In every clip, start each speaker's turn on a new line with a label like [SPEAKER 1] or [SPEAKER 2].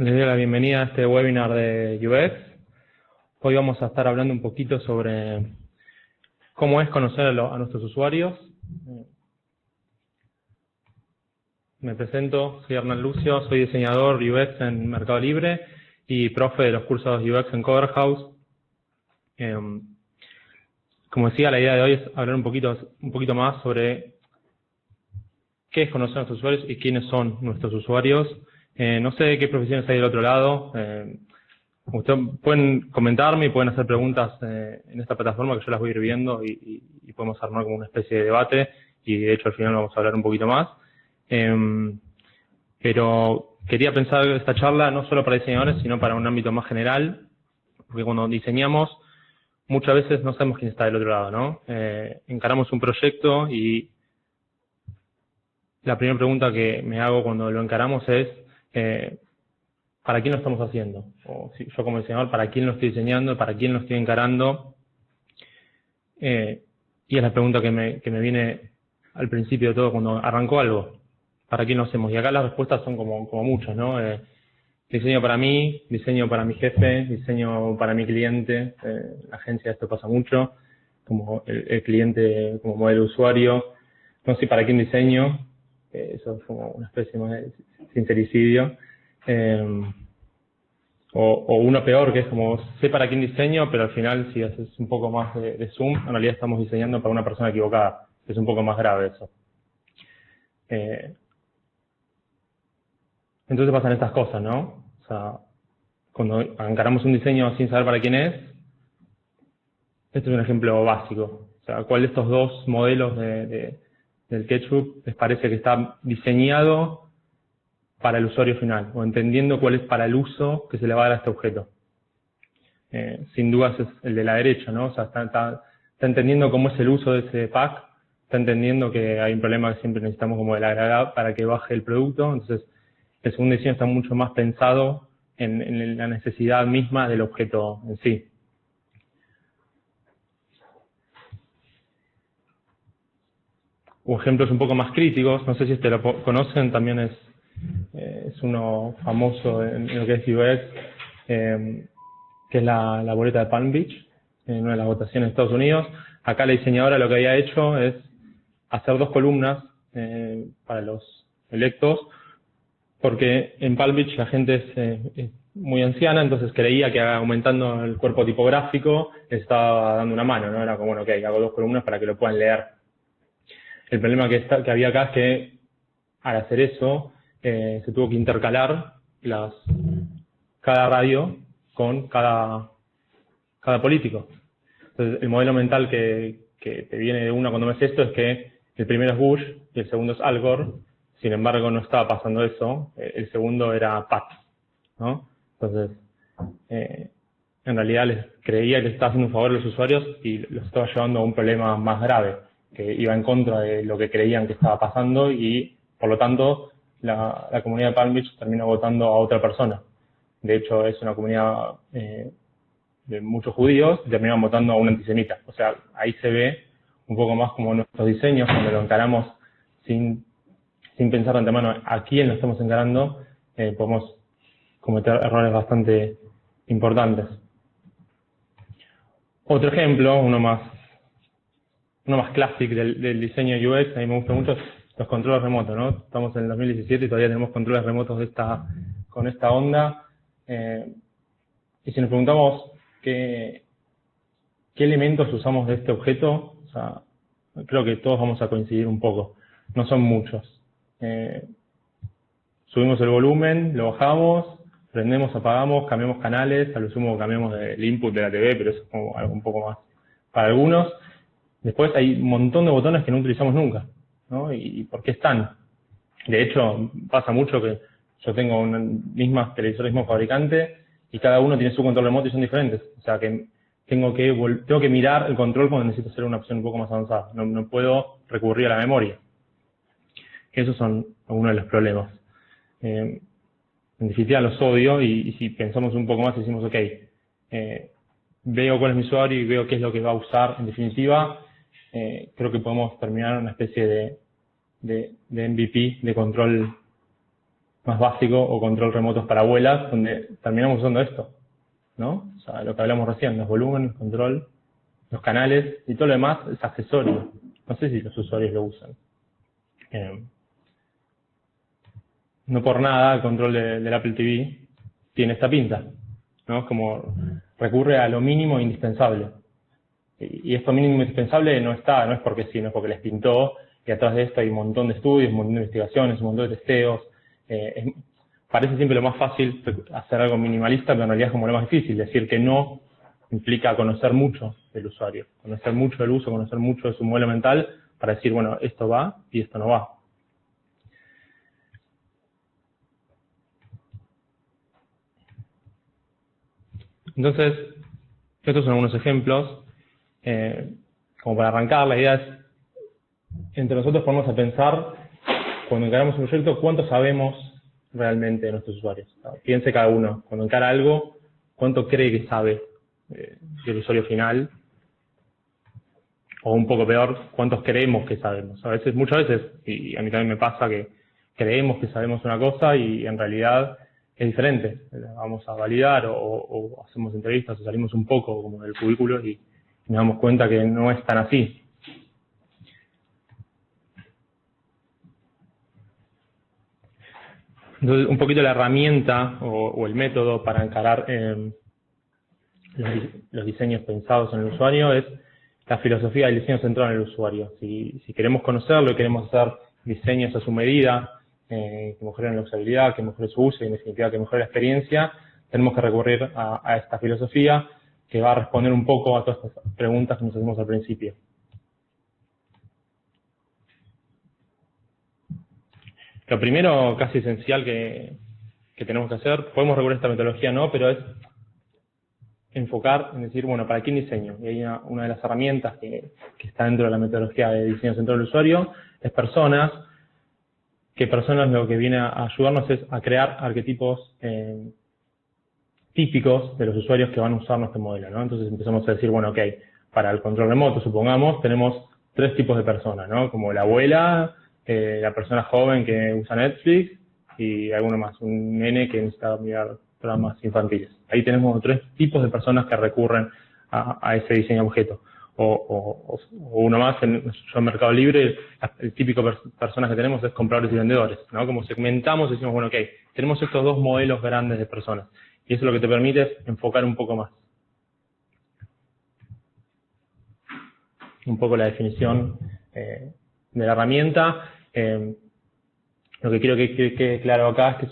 [SPEAKER 1] Les doy la bienvenida a este webinar de UX. Hoy vamos a estar hablando un poquito sobre cómo es conocer a nuestros usuarios. Me presento, soy Hernán Lucio, soy diseñador UX en Mercado Libre y profe de los cursos UX en Coder House. Como decía, la idea de hoy es hablar un poquito más sobre qué es conocer a nuestros usuarios y quiénes son nuestros usuarios. No sé qué profesiones hay del otro lado. Ustedes pueden comentarme y pueden hacer preguntas en esta plataforma que yo las voy a ir viendo y podemos armar como una especie de debate y de hecho al final vamos a hablar un poquito más. Pero quería pensar esta charla no solo para diseñadores sino para un ámbito más general, porque cuando diseñamos muchas veces no sabemos quién está del otro lado, ¿no? Encaramos un proyecto y la primera pregunta que me hago cuando lo encaramos es ¿para quién lo estamos haciendo? O si yo como diseñador, ¿para quién lo estoy diseñando? ¿Para quién lo estoy encarando? Y es la pregunta que me viene al principio de todo cuando arrancó algo. ¿Para quién lo hacemos? Y acá las respuestas son como muchas, ¿no? Diseño para mí, diseño para mi jefe, diseño para mi cliente. La agencia esto pasa mucho, como el cliente como modelo usuario. No sé para quién diseño. Eso es como una especie de sincericidio. O uno peor, que es como, sé para quién diseño, pero al final si haces un poco más de zoom, en realidad estamos diseñando para una persona equivocada. Es un poco más grave eso. Entonces pasan estas cosas, ¿no? O sea, cuando encaramos un diseño sin saber para quién es, este es un ejemplo básico. O sea, ¿cuál de estos dos modelos del Ketchup les parece que está diseñado para el usuario final? O entendiendo cuál es para el uso que se le va a dar a este objeto. Sin dudas es el de la derecha, ¿no? O sea, está entendiendo cómo es el uso de ese pack, está entendiendo que hay un problema que siempre necesitamos como el agregar para que baje el producto, entonces el segundo diseño está mucho más pensado en la necesidad misma del objeto en sí. O ejemplos un poco más críticos, no sé si lo conocen, también es uno famoso en lo que es UX, que es la boleta de Palm Beach, en una de las votaciones de Estados Unidos. Acá la diseñadora lo que había hecho es hacer dos columnas para los electos, porque en Palm Beach la gente es muy anciana, entonces creía que aumentando el cuerpo tipográfico les estaba dando una mano, ¿no? Era como, bueno, ok, hago dos columnas para que lo puedan leer. El problema que había acá es que al hacer eso se tuvo que intercalar cada radio con cada político. Entonces, el modelo mental que te viene de una cuando ves esto es que el primero es Bush y el segundo es Al Gore. Sin embargo, no estaba pasando eso. El segundo era Pat, ¿no? Entonces, en realidad creía que les estaba haciendo un favor a los usuarios y los estaba llevando a un problema más grave, que iba en contra de lo que creían que estaba pasando y, por lo tanto, la comunidad de Palm Beach terminó votando a otra persona. De hecho, es una comunidad de muchos judíos y terminaron votando a un antisemita. O sea, ahí se ve un poco más como nuestros diseños, cuando lo encaramos sin pensar de antemano a quién lo estamos encarando, podemos cometer errores bastante importantes. Otro ejemplo, uno más clásico del diseño UX, a mí me gusta mucho, los controles remotos, ¿no? Estamos en el 2017 y todavía tenemos controles remotos con esta onda. Y si nos preguntamos qué elementos usamos de este objeto, o sea, creo que todos vamos a coincidir un poco. No son muchos. Subimos el volumen, lo bajamos, prendemos, apagamos, cambiamos canales, a lo sumo cambiamos el input de la TV, pero eso es como algo un poco más para algunos. Después hay un montón de botones que no utilizamos nunca, ¿no? ¿Y por qué están? De hecho, pasa mucho que yo tengo mismas televisores, mismo fabricante, y cada uno tiene su control remoto y son diferentes. O sea que tengo que mirar el control cuando necesito hacer una opción un poco más avanzada. No puedo recurrir a la memoria. Esos son algunos de los problemas. En definitiva los odio y si pensamos un poco más y decimos, ok, veo cuál es mi usuario y veo qué es lo que va a usar en definitiva, creo que podemos terminar una especie de MVP, de control más básico o control remotos para abuelas, donde terminamos usando esto, ¿no? O sea, lo que hablamos recién, los volúmenes, control, los canales y todo lo demás es accesorio. No sé si los usuarios lo usan. No por nada el control del Apple TV tiene esta pinta, ¿no? Como recurre a lo mínimo indispensable. Y esto mínimo indispensable no es porque sí, no es porque les pintó, y atrás de esto hay un montón de estudios, un montón de investigaciones, un montón de testeos. Parece siempre lo más fácil hacer algo minimalista, pero en realidad es como lo más difícil. Decir que no implica conocer mucho del usuario, conocer mucho del uso, conocer mucho de su modelo mental, para decir, bueno, esto va y esto no va. Entonces, estos son algunos ejemplos. Como para arrancar, la idea es, entre nosotros ponemos a pensar, cuando encaramos un proyecto, ¿cuánto sabemos realmente de nuestros usuarios? Piense cada uno, cuando encara algo, ¿cuánto cree que sabe del usuario final? O un poco peor, ¿cuántos creemos que sabemos? Muchas veces, y a mí también me pasa que creemos que sabemos una cosa y en realidad es diferente. Vamos a validar o hacemos entrevistas o salimos un poco como del cubículo y nos damos cuenta que no es tan así. Entonces, un poquito la herramienta o el método para encarar los diseños pensados en el usuario es la filosofía del diseño centrado en el usuario. Si queremos conocerlo y queremos hacer diseños a su medida, que mejoren la usabilidad, que mejoren su uso y en definitiva que mejore la experiencia, tenemos que recurrir a esta filosofía que va a responder un poco a todas estas preguntas que nos hacemos al principio. Lo primero, casi esencial que tenemos que hacer, podemos recurrir a esta metodología, no, pero es enfocar en decir, bueno, ¿para quién diseño? Y hay una de las herramientas que está dentro de la metodología de diseño centrado del usuario, es personas, que personas lo que viene a ayudarnos es a crear arquetipos típicos de los usuarios que van a usar nuestro modelo, ¿no? Entonces empezamos a decir, bueno, ok, para el control remoto, supongamos, tenemos 3 tipos de personas, ¿no? Como la abuela, la persona joven que usa Netflix y alguno más, un nene que necesita mirar programas infantiles. Ahí tenemos 3 tipos de personas que recurren a ese diseño objeto. O uno más, en Mercado Libre, el típico personas que tenemos es compradores y vendedores, ¿no? Como segmentamos, decimos, bueno, ok, tenemos estos 2 modelos grandes de personas. Y eso lo que te permite es enfocar un poco más. Un poco la definición de la herramienta. Lo que quiero que quede claro acá es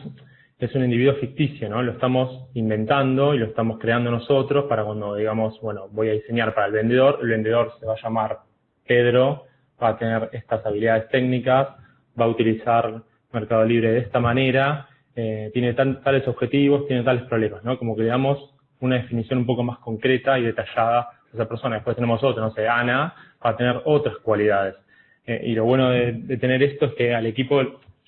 [SPEAKER 1] que es un individuo ficticio, ¿no? Lo estamos inventando y lo estamos creando nosotros para cuando digamos, bueno, voy a diseñar para el vendedor se va a llamar Pedro, va a tener estas habilidades técnicas, va a utilizar Mercado Libre de esta manera, tiene tales objetivos, tiene tales problemas, ¿no? Como que le damos una definición un poco más concreta y detallada a esa persona. Después tenemos otra, no sé, Ana, va a tener otras cualidades. Y lo bueno de tener esto es que al equipo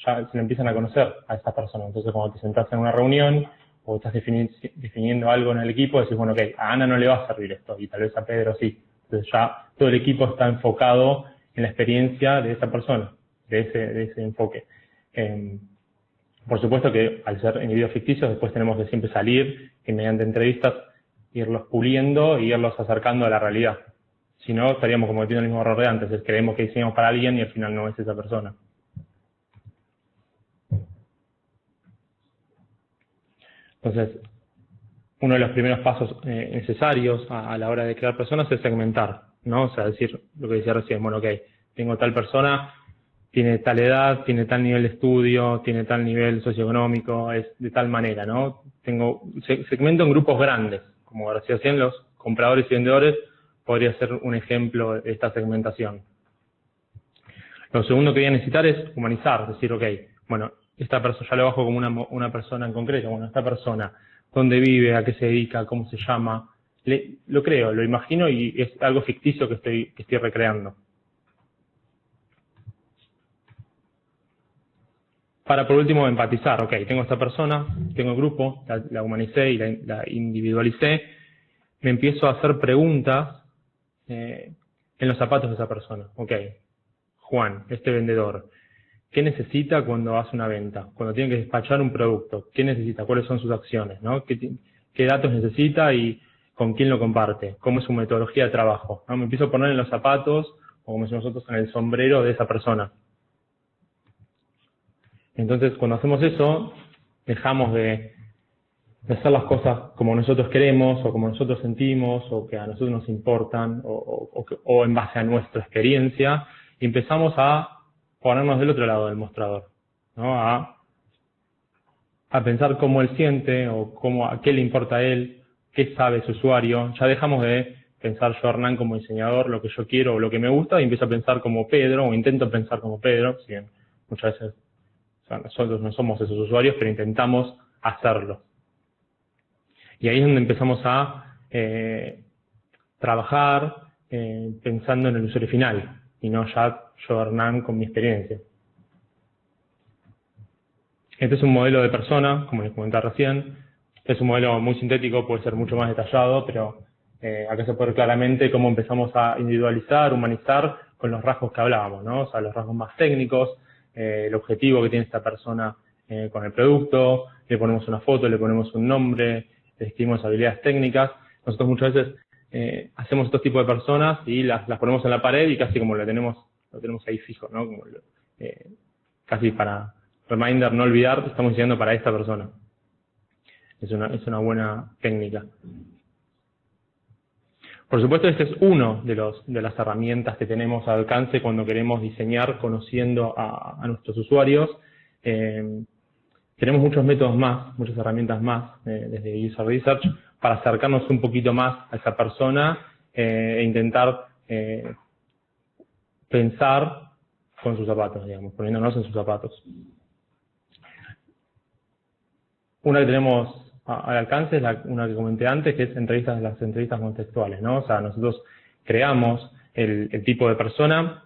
[SPEAKER 1] ya se le empiezan a conocer a esta persona. Entonces, cuando te sentás en una reunión o estás definiendo algo en el equipo, decís, bueno, ok, a Ana no le va a servir esto y tal vez a Pedro sí. Entonces ya todo el equipo está enfocado en la experiencia de esa persona, de ese enfoque. Por supuesto que al ser individuos ficticios, después tenemos que siempre salir y mediante entrevistas irlos puliendo y irlos acercando a la realidad. Si no, estaríamos cometiendo el mismo error de antes, es creemos que diseñamos para alguien y al final no es esa persona. Entonces, uno de los primeros pasos necesarios a la hora de crear personas es segmentar, ¿no? O sea, decir lo que decía recién, bueno, ok, tengo tal persona, tiene tal edad, tiene tal nivel de estudio, tiene tal nivel socioeconómico, es de tal manera, ¿no? Segmento en grupos grandes, como decía recién, los compradores y vendedores podría ser un ejemplo de esta segmentación. Lo segundo que voy a necesitar es humanizar, decir, ok, bueno, esta persona ya lo bajo como una persona en concreto, bueno, esta persona, dónde vive, a qué se dedica, cómo se llama, lo creo, lo imagino y es algo ficticio que estoy recreando. Para por último empatizar, ok, tengo esta persona, tengo el grupo, la humanicé y la individualicé, me empiezo a hacer preguntas en los zapatos de esa persona, ok, Juan, este vendedor, ¿qué necesita cuando hace una venta? Cuando tiene que despachar un producto, ¿qué necesita? ¿Cuáles son sus acciones? ¿No? ¿Qué datos necesita y con quién lo comparte? ¿Cómo es su metodología de trabajo? ¿No? Me empiezo a poner en los zapatos, o como decimos nosotros, en el sombrero de esa persona. Entonces, cuando hacemos eso, dejamos de hacer las cosas como nosotros queremos, o como nosotros sentimos, o que a nosotros nos importan, o en base a nuestra experiencia, y empezamos a ponernos del otro lado del mostrador, ¿no? A pensar cómo él siente, o a qué le importa a él, qué sabe su usuario. Ya dejamos de pensar yo, Hernán, como diseñador, lo que yo quiero o lo que me gusta, y empiezo a pensar como Pedro, o intento pensar como Pedro, si bien muchas veces, o sea, nosotros no somos esos usuarios, pero intentamos hacerlo. Y ahí es donde empezamos a trabajar pensando en el usuario final, y no ya yo, Hernán, con mi experiencia. Este es un modelo de persona, como les comentaba recién. Es un modelo muy sintético, puede ser mucho más detallado, pero acá se puede ver claramente cómo empezamos a individualizar, humanizar con los rasgos que hablábamos, ¿no? O sea, los rasgos más técnicos, el objetivo que tiene esta persona con el producto, le ponemos una foto, le ponemos un nombre, le describimos habilidades técnicas. Nosotros muchas veces hacemos estos tipos de personas y las ponemos en la pared y casi como lo tenemos ahí fijo, ¿no? Como casi para reminder, no olvidar, estamos diciendo para esta persona. Es una buena técnica. Por supuesto, este es uno de las herramientas que tenemos al alcance cuando queremos diseñar conociendo a nuestros usuarios. Tenemos muchos métodos más, muchas herramientas más desde User Research para acercarnos un poquito más a esa persona e intentar pensar con sus zapatos, digamos, poniéndonos en sus zapatos. Una que tenemos al alcance es una que comenté antes, que es las entrevistas contextuales, ¿no? O sea, nosotros creamos el tipo de persona,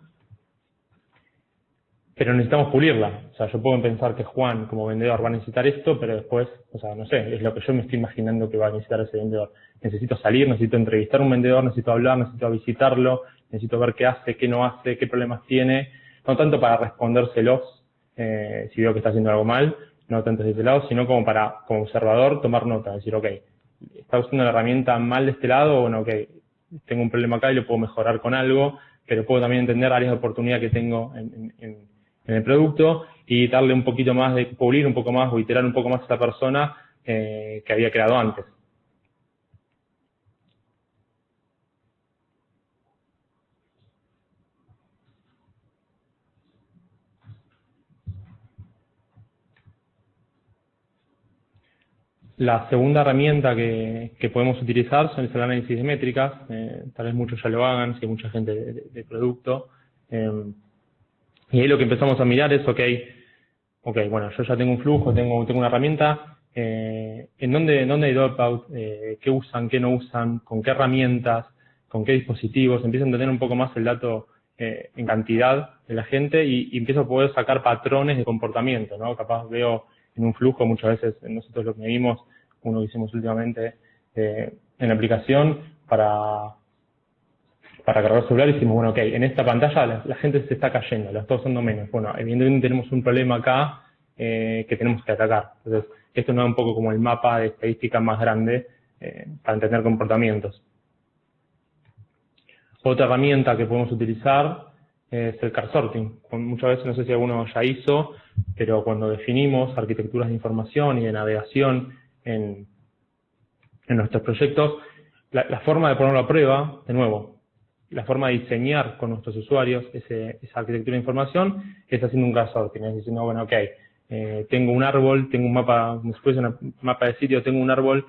[SPEAKER 1] pero necesitamos pulirla. O sea, yo puedo pensar que Juan, como vendedor, va a necesitar esto, pero después, o sea, no sé, es lo que yo me estoy imaginando que va a necesitar ese vendedor. Necesito salir, necesito entrevistar a un vendedor, necesito hablar, necesito visitarlo, necesito ver qué hace, qué no hace, qué problemas tiene. No tanto para respondérselos, si veo que está haciendo algo mal, no tanto desde ese lado, sino como como observador, tomar nota, decir, ok, ¿está usando la herramienta mal de este lado? Bueno, ok, tengo un problema acá y lo puedo mejorar con algo, pero puedo también entender áreas de oportunidad que tengo en el producto y darle un poquito más de pulir un poco más o iterar un poco más a esa persona que había creado antes. La segunda herramienta que podemos utilizar es el análisis de métricas. Tal vez muchos ya lo hagan, si hay mucha gente de producto. Y ahí lo que empezamos a mirar es, ok, bueno, yo ya tengo un flujo, tengo una herramienta. ¿En dónde hay dropout? ¿Qué usan, qué no usan? ¿Con qué herramientas? ¿Con qué dispositivos? Empiezo a entender un poco más el dato en cantidad de la gente y empiezo a poder sacar patrones de comportamiento, ¿no? Capaz veo en un flujo, muchas veces nosotros lo que vimos, uno que hicimos últimamente en la aplicación para cargar el celular, y decimos, bueno, ok, en esta pantalla la gente se está cayendo, la está usando menos. Bueno, evidentemente tenemos un problema acá que tenemos que atacar. Entonces, esto nos da un poco como el mapa de estadística más grande para entender comportamientos. Otra herramienta que podemos utilizar es el card sorting. Muchas veces, no sé si alguno ya hizo, pero cuando definimos arquitecturas de información y de navegación en nuestros proyectos, la forma de ponerlo a prueba, de nuevo, la forma de diseñar con nuestros usuarios esa arquitectura de información es haciendo un card sorting, es diciendo, bueno, ok, tengo un árbol, tengo un mapa, como si fuese un mapa de sitio, tengo un árbol,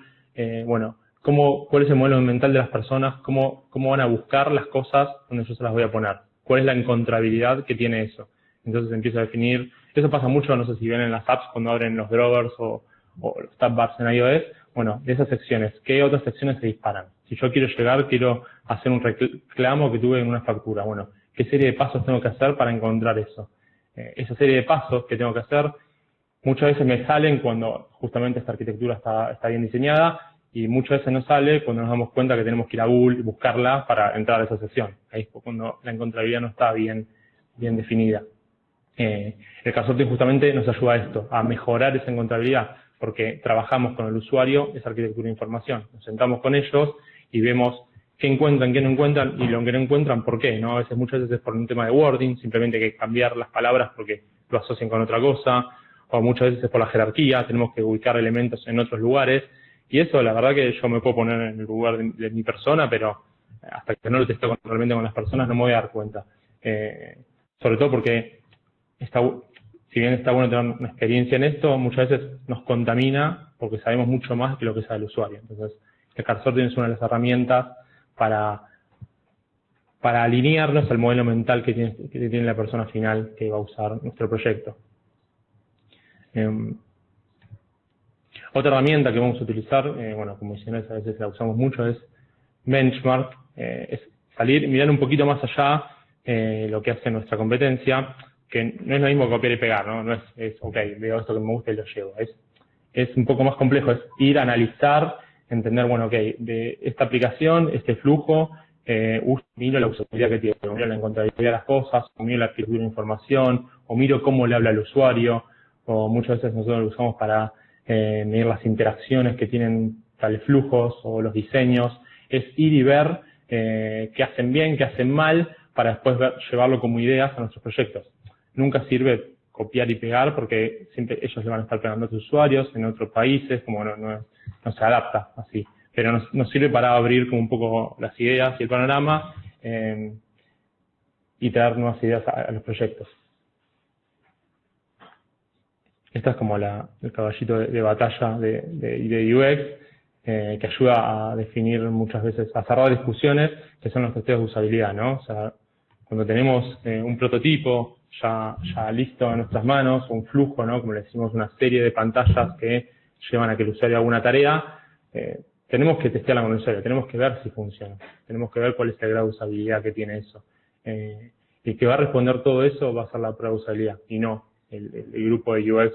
[SPEAKER 1] bueno, ¿cuál es el modelo mental de las personas? ¿Cómo van a buscar las cosas donde yo se las voy a poner? ¿Cuál es la encontrabilidad que tiene eso? Entonces empiezo a definir, eso pasa mucho, no sé si ven en las apps cuando abren los drawers o los tab bars en iOS, bueno, de esas secciones, ¿qué otras secciones se disparan? Si yo quiero hacer un reclamo que tuve en una factura, bueno, ¿qué serie de pasos tengo que hacer para encontrar eso? Esa serie de pasos que tengo que hacer, muchas veces me salen cuando justamente esta arquitectura está bien diseñada, y muchas veces no sale cuando nos damos cuenta que tenemos que ir a Google y buscarla para entrar a esa sección. Ahí es cuando la encontrabilidad no está bien definida. El Card-Sorting justamente nos ayuda a esto, a mejorar esa encontrabilidad, porque trabajamos con el usuario esa arquitectura de información. Nos sentamos con ellos y vemos qué encuentran, qué no encuentran, y lo que no encuentran, por qué, ¿no? Muchas veces por un tema de wording, simplemente hay que cambiar las palabras porque lo asocian con otra cosa, o muchas veces por la jerarquía, tenemos que ubicar elementos en otros lugares, y eso la verdad que yo me puedo poner en el lugar de mi persona, pero hasta que no lo testeo realmente con las personas no me voy a dar cuenta. Sobre todo porque si bien está bueno tener una experiencia en esto, muchas veces nos contamina porque sabemos mucho más que lo que sabe el usuario. Entonces, el Card-Sorting es una de las herramientas para alinearnos al modelo mental que tiene la persona final que va a usar nuestro proyecto. Otra herramienta que vamos a utilizar, bueno, como mencioné, a veces la usamos mucho, es Benchmark. Es salir y mirar un poquito más allá lo que hace nuestra competencia, que no es lo mismo copiar y pegar, ¿no? No es ok, veo esto que me gusta y lo llevo. Es un poco más complejo, es ir a analizar, entender, bueno, ok, de esta aplicación, este flujo, miro la usabilidad que tiene, o miro la encontrabilidad de las cosas, o miro la arquitectura de información, o miro cómo le habla al usuario, o muchas veces nosotros lo usamos para medir las interacciones que tienen tales flujos o los diseños. Es ir y ver qué hacen bien, qué hacen mal, para después llevarlo como ideas a nuestros proyectos. Nunca sirve copiar y pegar porque siempre ellos le van a estar pegando a otros usuarios en otros países, como no se adapta así. Pero nos sirve para abrir como un poco las ideas y el panorama y traer nuevas ideas a los proyectos. Esta es como el caballito de batalla de UX, que ayuda a definir muchas veces, a cerrar discusiones, que son los testeos de usabilidad, ¿no? O sea, cuando tenemos un prototipo ya listo en nuestras manos, un flujo, ¿no? Como le decimos, una serie de pantallas que llevan a que el usuario haga una tarea, tenemos que testearla con el usuario, tenemos que ver si funciona, tenemos que ver cuál es el grado de usabilidad que tiene eso. El que va a responder todo eso va a ser la prueba de usabilidad, y no el grupo de UX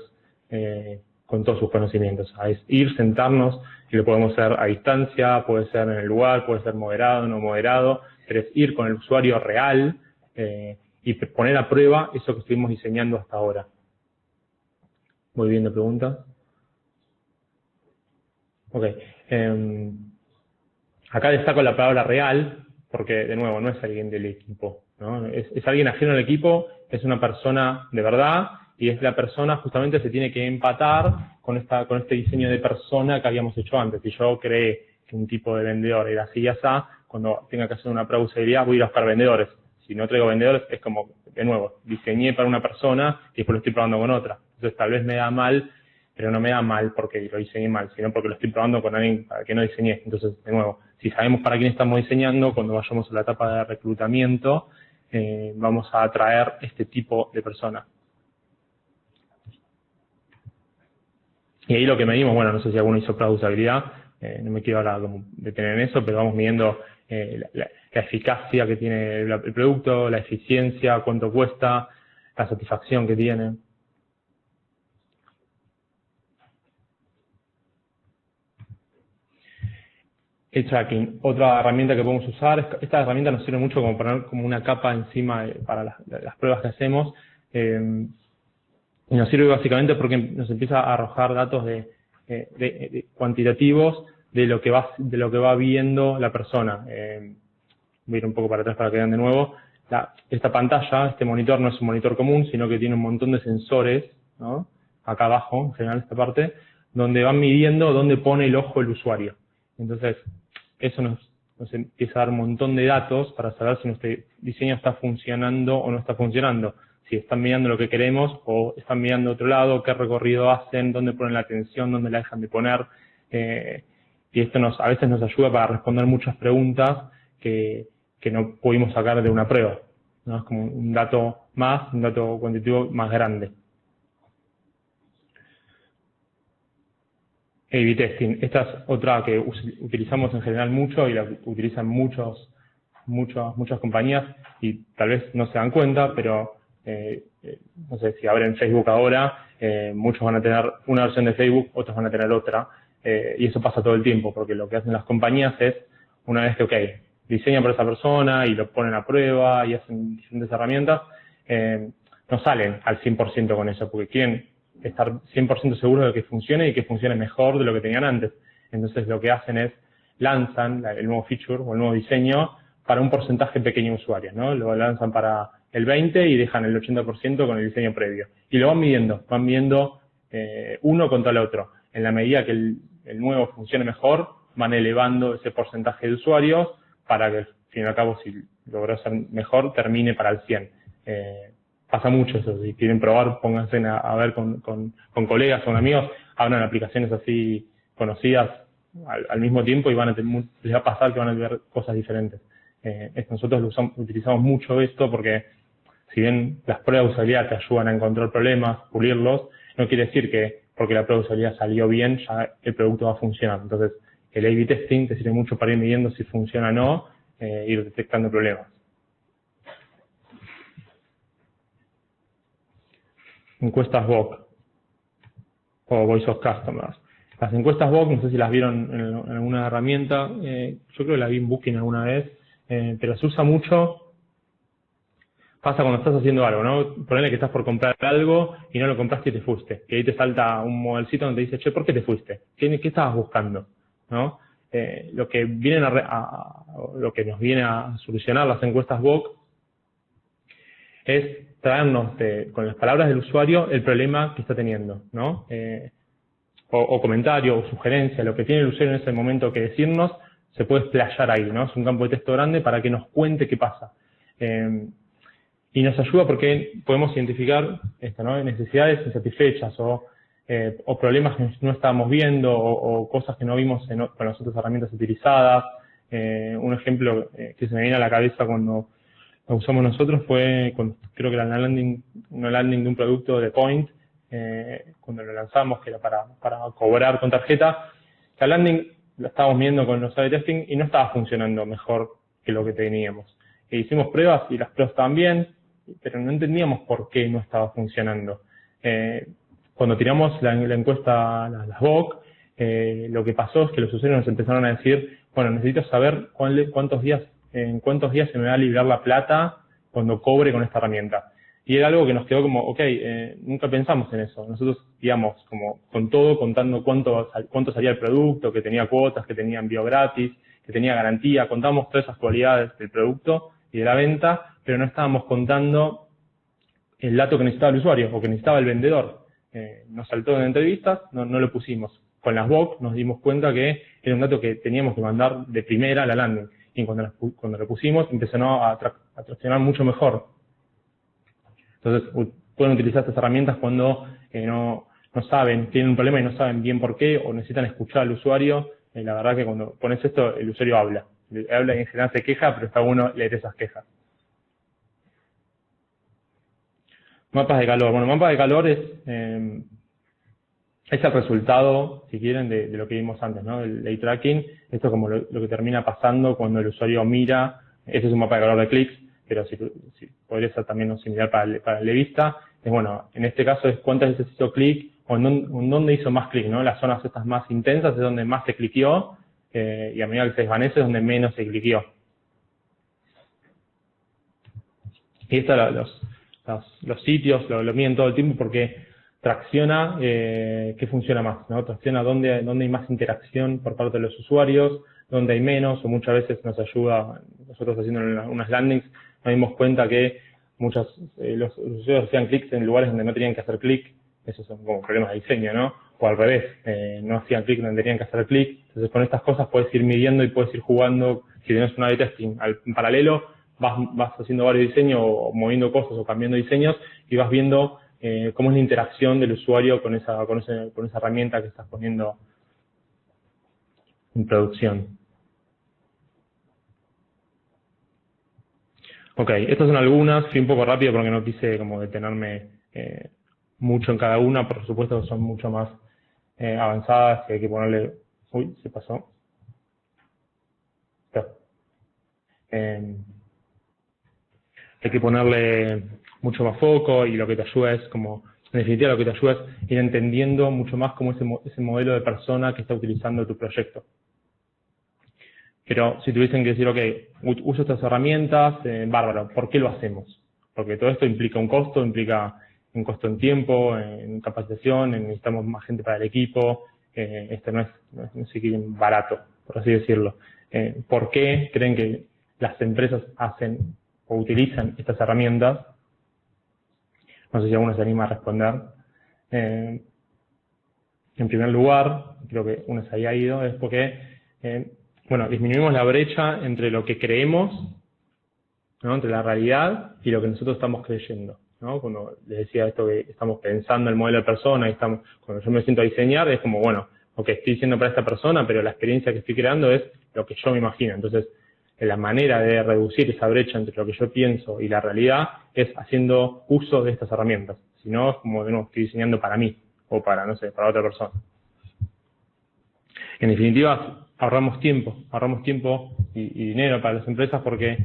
[SPEAKER 1] con todos sus conocimientos. Es ir, sentarnos, y lo podemos hacer a distancia, puede ser en el lugar, puede ser moderado, no moderado, pero es ir con el usuario real y poner a prueba eso que estuvimos diseñando hasta ahora. Muy bien, de preguntas. Ok. Acá destaco la palabra real, porque de nuevo no es alguien del equipo, ¿no? Es alguien ajeno al equipo, es una persona de verdad, y es la persona justamente se tiene que empatar con este diseño de persona que habíamos hecho antes. Si yo creé que un tipo de vendedor era así y así, cuando tenga que hacer una prueba de usabilidad voy a ir a buscar vendedores. Si no traigo vendedores es como, de nuevo, diseñé para una persona y después lo estoy probando con otra. Entonces tal vez me da mal, pero no me da mal porque lo diseñé mal, sino porque lo estoy probando con alguien para que no diseñé. Entonces, de nuevo, si sabemos para quién estamos diseñando, cuando vayamos a la etapa de reclutamiento, vamos a atraer este tipo de personas. Y ahí lo que medimos, bueno, no sé si alguno hizo prueba de usabilidad, no me quiero ahora como detener en eso, pero vamos midiendo la eficacia que tiene el producto, la eficiencia, cuánto cuesta, la satisfacción que tiene. El tracking, otra herramienta que podemos usar, esta herramienta nos sirve mucho como poner como una capa encima para las pruebas que hacemos. Y nos sirve básicamente porque nos empieza a arrojar datos de cuantitativos de lo que va viendo la persona. Voy a ir un poco para atrás para que vean de nuevo. Esta pantalla, este monitor no es un monitor común, sino que tiene un montón de sensores, ¿no? Acá abajo, en general esta parte, donde van midiendo dónde pone el ojo el usuario. Entonces, eso nos empieza a dar un montón de datos para saber si nuestro diseño está funcionando o no está funcionando. Si están mirando lo que queremos o están mirando otro lado, qué recorrido hacen, dónde ponen la atención, dónde la dejan de poner. Y esto a veces nos ayuda para responder muchas preguntas que no pudimos sacar de una prueba, ¿no? Es como un dato cuantitativo más grande. A/B testing. Esta es otra que utilizamos en general mucho y la utilizan muchas compañías y tal vez no se dan cuenta, pero no sé, si abren Facebook ahora, muchos van a tener una versión de Facebook, otros van a tener otra, y eso pasa todo el tiempo, porque lo que hacen las compañías es, una vez que, ok, diseñan para esa persona y lo ponen a prueba y hacen diferentes herramientas, no salen al 100% con eso, porque quieren estar 100% seguros de que funcione y que funcione mejor de lo que tenían antes. Entonces lo que hacen es lanzan el nuevo feature o el nuevo diseño para un porcentaje pequeño de usuarios, ¿no? Lo lanzan para el 20% y dejan el 80% con el diseño previo. Y lo van midiendo uno contra el otro. En la medida que el nuevo funcione mejor, van elevando ese porcentaje de usuarios para que, al fin y al cabo, si logró ser mejor, termine para el 100%. Pasa mucho eso. Si quieren probar, pónganse a ver con colegas o con amigos, abran aplicaciones así conocidas al mismo tiempo y les va a pasar que van a ver cosas diferentes. Nosotros utilizamos mucho esto porque, si bien las pruebas de usabilidad te ayudan a encontrar problemas, pulirlos, no quiere decir que porque la prueba de usabilidad salió bien, ya el producto va a funcionar. Entonces, el A/B testing te sirve mucho para ir midiendo si funciona o no, ir detectando problemas. Encuestas VOC o Voice of Customers. Las encuestas VOC, no sé si las vieron en alguna herramienta, yo creo que la vi en Booking alguna vez, pero se usa mucho. Pasa cuando estás haciendo algo, ¿no? Ponele que estás por comprar algo y no lo compraste y te fuiste. Que ahí te salta un modelcito donde te dice, che, ¿por qué te fuiste? ¿Qué estabas buscando? ¿No? Lo que lo que nos viene a solucionar las encuestas VOC es traernos con las palabras del usuario el problema que está teniendo, ¿no? O comentario o sugerencia, lo que tiene el usuario en ese momento que decirnos, se puede explayar ahí, ¿no? Es un campo de texto grande para que nos cuente qué pasa. Y nos ayuda porque podemos identificar ¿no? necesidades insatisfechas o problemas que no estábamos viendo o cosas que no vimos con las otras herramientas utilizadas. Un ejemplo que se me viene a la cabeza cuando lo usamos nosotros fue, creo que era una landing de un producto de Point, cuando lo lanzamos, que era para cobrar con tarjeta. La landing la estábamos viendo con los A/B testing y no estaba funcionando mejor que lo que teníamos. Hicimos pruebas y las pruebas estaban bien, pero no entendíamos por qué no estaba funcionando. Cuando tiramos la encuesta, las VOC, lo que pasó es que los usuarios nos empezaron a decir, bueno, necesito saber en cuántos días se me va a librar la plata cuando cobre con esta herramienta. Y era algo que nos quedó como, ok, nunca pensamos en eso. Nosotros íbamos como con todo, contando cuánto salía el producto, que tenía cuotas, que tenía envío gratis, que tenía garantía, contamos todas esas cualidades del producto y de la venta, pero no estábamos contando el dato que necesitaba el usuario o que necesitaba el vendedor. Nos saltó en entrevistas, no lo pusimos. Con las VOC nos dimos cuenta que era un dato que teníamos que mandar de primera a la landing. Y cuando lo pusimos empezó a traccionar mucho mejor. Entonces pueden utilizar estas herramientas cuando no saben, tienen un problema y no saben bien por qué o necesitan escuchar al usuario. La verdad que cuando pones esto, el usuario habla. Habla y en general se queja, pero está bueno leer esas quejas. Mapas de calor. Bueno, mapas de calor es el resultado, si quieren, de lo que vimos antes, ¿no? El eye tracking. Esto es como lo que termina pasando cuando el usuario mira. Este es un mapa de calor de clics, pero si podría ser también similar para el de vista. Es bueno, en este caso es cuántas veces hizo clic o en dónde hizo más clic, ¿no? Las zonas estas más intensas es donde más se cliqueó y a medida que se desvanece es donde menos se cliqueó. Y esto los sitios lo miden todo el tiempo porque tracciona qué funciona más, ¿no? Tracciona dónde hay más interacción por parte de los usuarios, dónde hay menos, o muchas veces nos ayuda, nosotros haciendo unas landings, nos dimos cuenta que los usuarios hacían clics en lugares donde no tenían que hacer clic. Esos son como problemas de diseño, ¿no? O al revés, no hacían clic donde tenían que hacer clic. Entonces con estas cosas puedes ir midiendo y puedes ir jugando. Si tienes una A/B testing en paralelo, vas haciendo varios diseños o moviendo cosas o cambiando diseños y vas viendo cómo es la interacción del usuario con esa herramienta que estás poniendo en producción. Ok, estas son algunas, fui un poco rápido porque no quise como detenerme mucho en cada una, por supuesto que son mucho más avanzadas y hay que ponerle... Uy, se pasó. Hay que ponerle mucho más foco y lo que te ayuda es como, en definitiva lo que te ayuda es ir entendiendo mucho más cómo ese modelo de persona que está utilizando tu proyecto. Pero si tuviesen que decir, ok, uso estas herramientas, bárbaro, ¿por qué lo hacemos? porque todo esto implica un costo en tiempo, en capacitación, necesitamos más gente para el equipo, esto no es siquiera barato, por así decirlo. ¿Por qué creen que las empresas hacen o utilizan estas herramientas? No sé si alguno se anima a responder. En primer lugar, creo que uno se había ido, es porque, bueno, disminuimos la brecha entre lo que creemos, ¿no? Entre la realidad y lo que nosotros estamos creyendo, ¿no? Cuando les decía esto que estamos pensando el modelo de persona, y cuando yo me siento a diseñar, es como, bueno, lo que estoy diciendo para esta persona, pero la experiencia que estoy creando es lo que yo me imagino. Entonces, la manera de reducir esa brecha entre lo que yo pienso y la realidad es haciendo uso de estas herramientas. Si no, es como, de nuevo, estoy diseñando para mí o para, no sé, para otra persona. En definitiva, ahorramos tiempo y dinero para las empresas porque,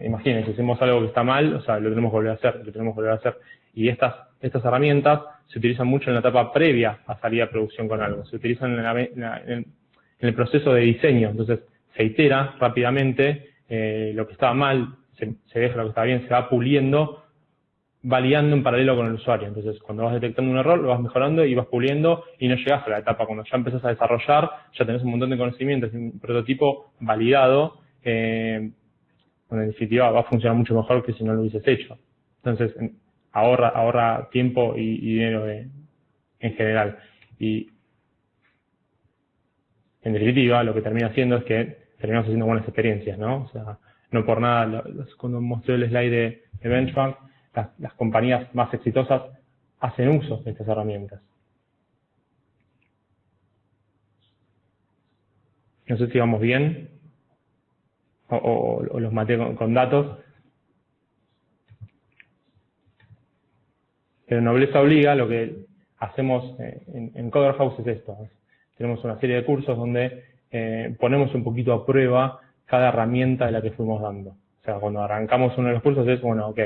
[SPEAKER 1] imagínense, si hacemos algo que está mal, o sea, lo tenemos que volver a hacer, Y estas herramientas se utilizan mucho en la etapa previa a salir a producción con algo. Se utilizan en el proceso de diseño. Entonces, se itera rápidamente, lo que estaba mal, se deja lo que estaba bien, se va puliendo, validando en paralelo con el usuario. Entonces, cuando vas detectando un error, lo vas mejorando y vas puliendo y no llegas a la etapa cuando ya empezás a desarrollar, ya tenés un montón de conocimientos y un prototipo validado, donde en definitiva va a funcionar mucho mejor que si no lo hubieses hecho. Entonces, ahorra tiempo y dinero en general. Y en definitiva, lo que termina haciendo es que terminamos haciendo buenas experiencias, ¿no? O sea, no por nada, cuando mostré el slide de Benchmark, las compañías más exitosas hacen uso de estas herramientas. No sé si vamos bien o los maté con datos. Pero Nobleza Obliga, lo que hacemos en Coder House es esto. Tenemos una serie de cursos donde ponemos un poquito a prueba cada herramienta de la que fuimos dando. O sea, cuando arrancamos uno de los cursos es, bueno, ok,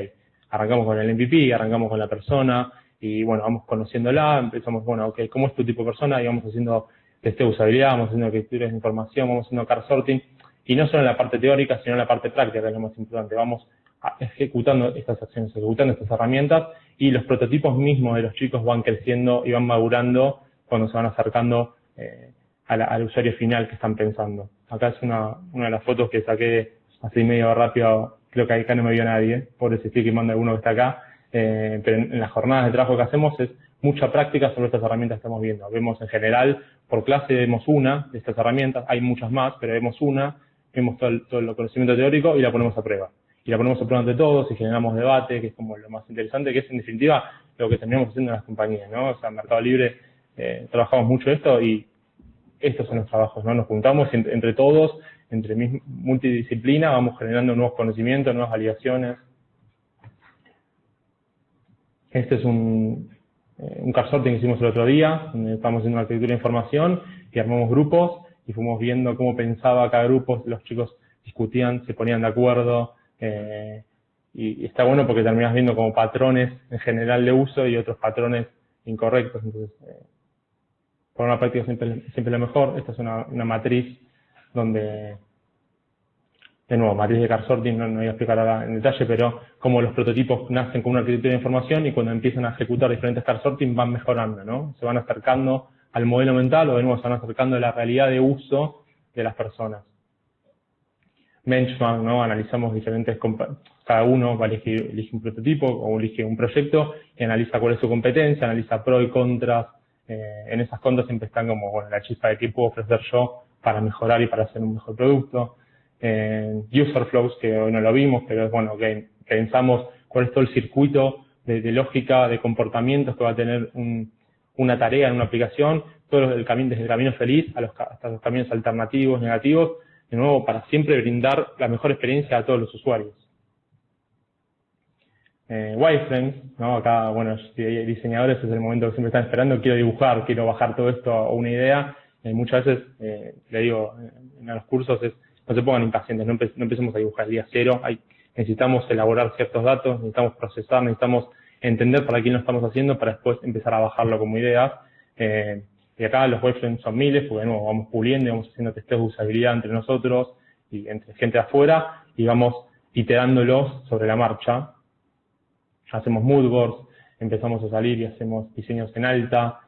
[SPEAKER 1] arrancamos con el MVP, arrancamos con la persona, y bueno, vamos conociéndola, empezamos, bueno, ok, ¿cómo es tu tipo de persona? Y vamos haciendo testeo de usabilidad, vamos haciendo arquitecturas de información, vamos haciendo car sorting, y no solo en la parte teórica, sino en la parte práctica, que es lo más importante. Vamos ejecutando estas acciones, ejecutando estas herramientas, y los prototipos mismos de los chicos van creciendo y van madurando cuando se van acercando al usuario final que están pensando. Acá es una de las fotos que saqué así medio rápido, creo que acá no me vio nadie, por ese stick que manda alguno que está acá, pero en las jornadas de trabajo que hacemos es mucha práctica sobre estas herramientas que estamos viendo. Vemos en general, por clase vemos una de estas herramientas, hay muchas más, pero vemos una, vemos todo el conocimiento teórico y la ponemos a prueba. Y la ponemos a prueba ante todos y generamos debate, que es como lo más interesante, que es en definitiva lo que terminamos haciendo en las compañías, ¿no? O sea, en Mercado Libre trabajamos mucho esto y estos son los trabajos, ¿no? Nos juntamos entre todos, entre multidisciplina, vamos generando nuevos conocimientos, nuevas validaciones. Este es un car sorting que hicimos el otro día, donde estábamos haciendo una arquitectura de información y armamos grupos y fuimos viendo cómo pensaba cada grupo, los chicos discutían, se ponían de acuerdo, y está bueno porque terminas viendo como patrones en general de uso y otros patrones incorrectos. Entonces, por una práctica siempre lo mejor. Esta es una matriz donde, de nuevo, matriz de car sorting, no voy a explicar ahora en detalle, pero como los prototipos nacen con una arquitectura de información y cuando empiezan a ejecutar diferentes car sorting van mejorando, ¿no? Se van acercando al modelo mental o de nuevo se van acercando a la realidad de uso de las personas. Benchmark, ¿no? Analizamos diferentes, cada uno elige un prototipo o elige un proyecto y analiza cuál es su competencia, analiza pros y contras. En esas contras siempre están como, bueno, la chispa de qué puedo ofrecer yo para mejorar y para hacer un mejor producto. User flows, que hoy no lo vimos, pero es bueno que pensamos cuál es todo el circuito de lógica, de comportamientos que va a tener una tarea en una aplicación, todo desde el camino feliz hasta los caminos alternativos, negativos, de nuevo, para siempre brindar la mejor experiencia a todos los usuarios. Wireframes, ¿no? Acá, bueno, diseñadores es el momento que siempre están esperando, quiero dibujar, quiero bajar todo esto a una idea. Muchas veces, le digo en los cursos, no se pongan impacientes, no empecemos a dibujar el día cero, necesitamos elaborar ciertos datos, necesitamos procesar, necesitamos entender para quién lo estamos haciendo para después empezar a bajarlo como ideas. Y acá los wireframes son miles, porque de nuevo vamos puliendo y vamos haciendo testeos de usabilidad entre nosotros y entre gente de afuera y vamos iterándolos sobre la marcha. hacemos mood boards, empezamos a salir y hacemos diseños en alta.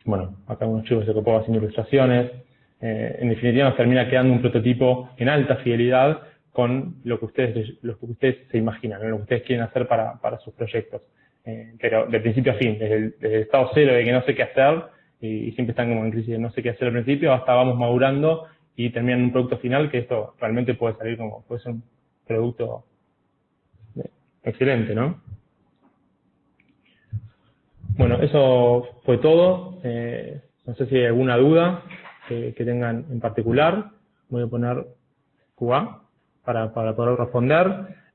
[SPEAKER 1] Bueno, acá unos chicos de Copoa haciendo ilustraciones. En definitiva nos termina quedando un prototipo en alta fidelidad con lo que ustedes se imaginan, ¿no? Lo que ustedes quieren hacer para sus proyectos. Pero de principio a fin, desde el estado cero de que no sé qué hacer, y siempre están como en crisis de no sé qué hacer al principio, hasta vamos madurando y terminan en un producto final que esto realmente puede salir como, puede ser un producto excelente, ¿no? Bueno, eso fue todo. No sé si hay alguna duda que tengan en particular. Voy a poner QA para poder responder.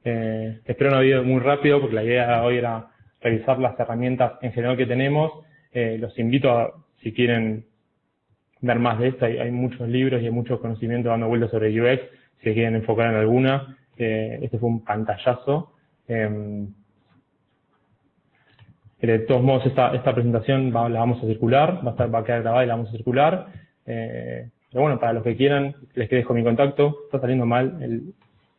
[SPEAKER 1] Espero no haber ido muy rápido porque la idea de hoy era revisar las herramientas en general que tenemos. Los invito a, si quieren ver más de esto, hay muchos libros y hay muchos conocimientos dando vueltas sobre UX, si se quieren enfocar en alguna. Este fue un pantallazo. De todos modos, esta presentación la vamos a circular, va a quedar grabada y la vamos a circular. Pero bueno, para los que quieran, les dejo mi contacto. Está saliendo mal,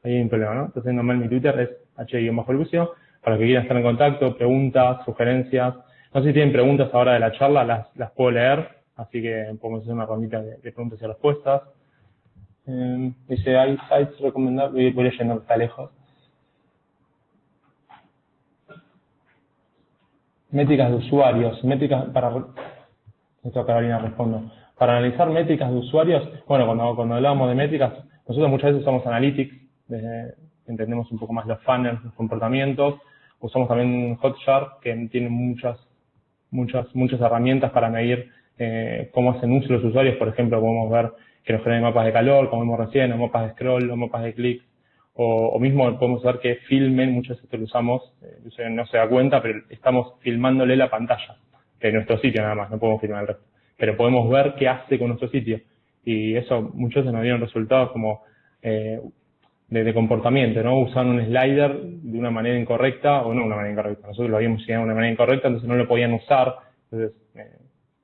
[SPEAKER 1] ahí hay un problema, ¿no? Está saliendo mal mi Twitter, es h_lucio. Para los que quieran estar en contacto, preguntas, sugerencias. No sé si tienen preguntas ahora de la charla, las puedo leer, así que podemos hacer una rondita de preguntas y respuestas. Dice, ¿hay sites recomendables? Voy leyendo, está lejos. Métricas de usuarios, esto Carolina respondo. Para analizar métricas de usuarios, bueno, cuando hablábamos de métricas, nosotros muchas veces usamos Analytics, entendemos un poco más los funnels, los comportamientos. Usamos también Hotjar, que tiene muchas herramientas para medir cómo hacen uso los usuarios. Por ejemplo, podemos ver que nos generan mapas de calor, como vimos recién, o mapas de scroll, o mapas de clics. O mismo podemos ver que filmen, muchas veces esto lo usamos, el usuario no se da cuenta, pero estamos filmándole la pantalla de nuestro sitio nada más, no podemos filmar el resto. Pero podemos ver qué hace con nuestro sitio. Y eso muchos veces nos dieron resultados como de comportamiento, ¿no? Usaban un slider de una manera incorrecta, o no una manera incorrecta, nosotros lo habíamos diseñado de una manera incorrecta, entonces no lo podían usar. Entonces,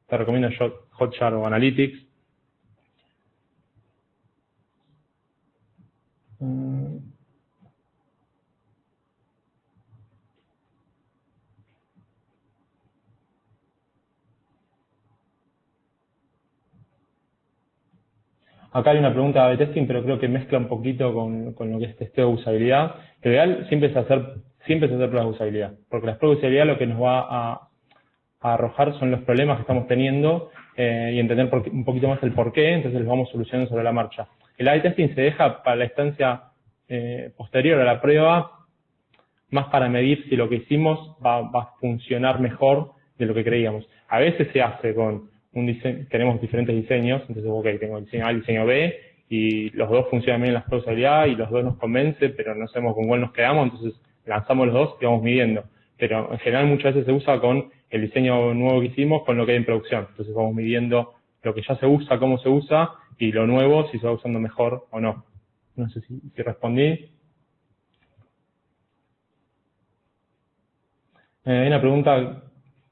[SPEAKER 1] te recomiendo Hotjar o Analytics. Acá hay una pregunta de testing, pero creo que mezcla un poquito con lo que es testeo de usabilidad. Lo ideal siempre es hacer pruebas de usabilidad, porque las pruebas de usabilidad lo que nos va a arrojar son los problemas que estamos teniendo y entender un poquito más el por qué, entonces los vamos solucionando sobre la marcha. El A/B testing se deja para la instancia posterior a la prueba, más para medir si lo que hicimos va a funcionar mejor de lo que creíamos. A veces se hace con un diseño, tenemos diferentes diseños, entonces, ok, tengo el diseño A y el diseño B, y los dos funcionan bien en la usabilidad y los dos nos convencen, pero no sabemos con cuál nos quedamos, entonces lanzamos los dos y vamos midiendo. Pero en general muchas veces se usa con el diseño nuevo que hicimos con lo que hay en producción. Entonces vamos midiendo lo que ya se usa, cómo se usa, y lo nuevo, si se va usando mejor o no. No sé si respondí. Hay una pregunta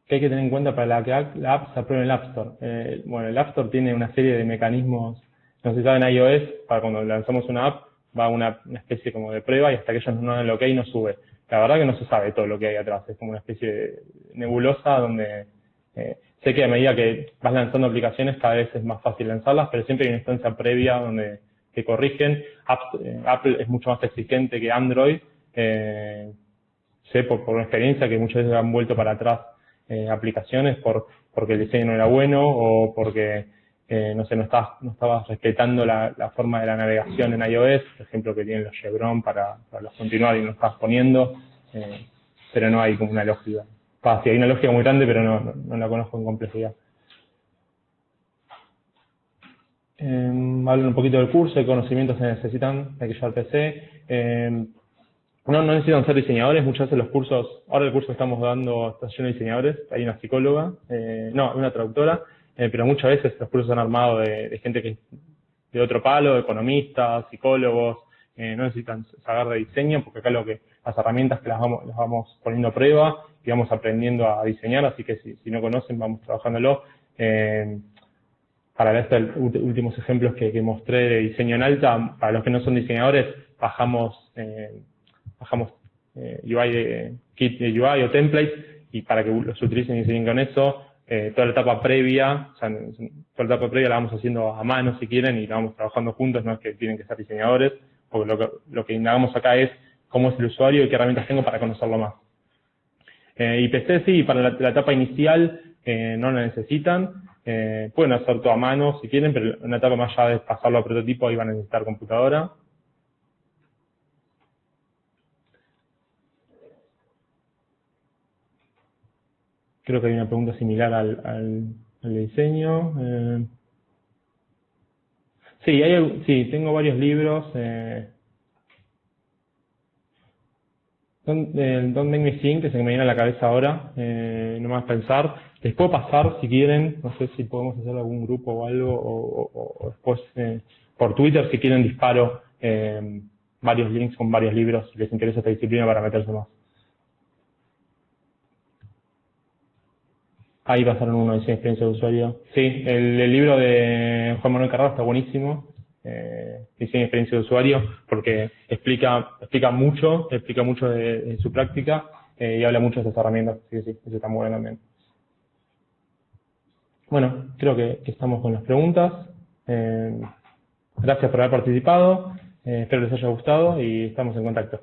[SPEAKER 1] que hay que tener en cuenta para que la app se apruebe en el App Store. Bueno, el App Store tiene una serie de mecanismos, no sé si saben, iOS, para cuando lanzamos una app, va una especie como de prueba y hasta que ellos no dan el OK no sube. La verdad que no se sabe todo lo que hay atrás, es como una especie de nebulosa donde sé que a medida que vas lanzando aplicaciones cada vez es más fácil lanzarlas, pero siempre hay una instancia previa donde te corrigen. Apple es mucho más exigente que Android. Sé por una experiencia que muchas veces han vuelto para atrás aplicaciones porque el diseño no era bueno o porque no estabas respetando la forma de la navegación en iOS, por ejemplo que tienen los chevron para los continuar y no estabas poniendo, pero no hay como una lógica. Sí, hay una lógica muy grande, pero no la conozco en complejidad. Hablan un poquito del curso, qué conocimientos se necesitan de que yo al PC. No necesitan ser diseñadores, muchas veces los cursos, ahora el curso que estamos dando está lleno de diseñadores, hay una psicóloga, una traductora, pero muchas veces los cursos han armado de gente que es de otro palo, economistas, psicólogos, no necesitan saber de diseño, porque acá las herramientas que las vamos poniendo a prueba y vamos aprendiendo a diseñar, así que si no conocen, vamos trabajándolo. Para estos últimos ejemplos que mostré de diseño en alta, para los que no son diseñadores, bajamos kit de UI o templates, y para que los utilicen y enseñen con eso. Toda la etapa previa, o sea, toda la etapa previa la vamos haciendo a mano si quieren y la vamos trabajando juntos, no es que tienen que ser diseñadores, porque lo que hagamos acá es cómo es el usuario y qué herramientas tengo para conocerlo más. IPC sí, para la etapa inicial no la necesitan, pueden hacer todo a mano si quieren, pero en la etapa más ya de pasarlo a prototipo ahí van a necesitar computadora. Creo que hay una pregunta similar al diseño. Sí, tengo varios libros. Don't Make Me Think, que es el que me viene a la cabeza ahora, no más pensar. Les puedo pasar, si quieren, no sé si podemos hacer algún grupo o algo, o después por Twitter, si quieren, disparo varios links con varios libros, si les interesa esta disciplina, para meterse más. Ahí pasaron uno de diseño de experiencia de usuario. Sí, el libro de Juan Manuel Carrado está buenísimo, diseño de experiencia de usuario, porque explica mucho de su práctica y habla mucho de esas herramientas, así que sí, eso está muy bueno también. Bueno, creo que estamos con las preguntas. Gracias por haber participado, espero les haya gustado y estamos en contacto.